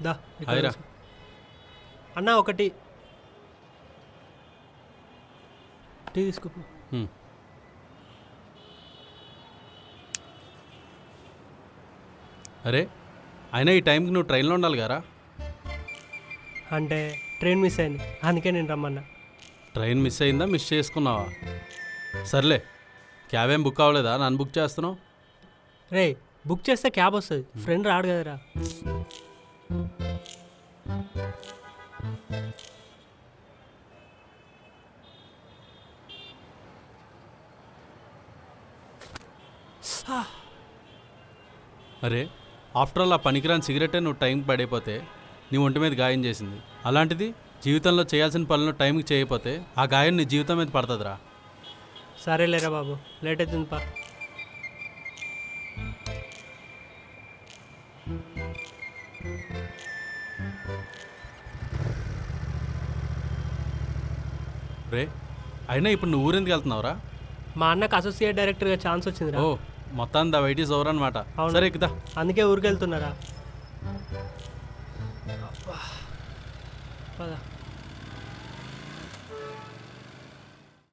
దా ఇక్కడ హాయ్రా. కూర్చో. అన్నా ఒకటి టీ తీసుకోపో. హ్మ్. అరే అయినా ఈ టైంకి నువ్వు ట్రైన్లో ఉండాలి కదా. అంటే ట్రైన్ మిస్ అయింది, అందుకే నేను రమ్మన్నా. ట్రైన్ మిస్ అయిందా, మిస్ చేసుకున్నావా? సర్లే, క్యాబ్ ఏం బుక్ అవ్వలేదా? నన్ను బుక్ చేస్తున్నావు. రే బుక్ చేస్తే క్యాబ్ వస్తుంది, ఫ్రెండ్ రాడు కదరా. అరే ఆఫ్టర్ ఆల్ ఆ పనికిరాని సిగరెటే నువ్వు టైంకి పడైపోతే నీ ఒంటి మీద గాయం చేసింది. అలాంటిది జీవితంలో చేయాల్సిన పనులు టైంకి చేయకపోతే ఆ గాయం నీ జీవితం మీద పడుతుందిరా. సరేలేరా బాబు, లేట్ అవుతుంది పా. రే అయినా ఇప్పుడు నువ్వు ఊరెందుకు వెళ్తున్నావురా? మా అన్నకు అసోసియేట్ డైరెక్టర్గా ఛాన్స్ వచ్చిందిరా. ఓ మొత్తాన్ని ద వెయిట్ ఈజ్ ఓవర్ అనమాట. అవును. సరే ఎక్కుదా. అందుకే ఊరికి వెళ్తున్నారా. పద.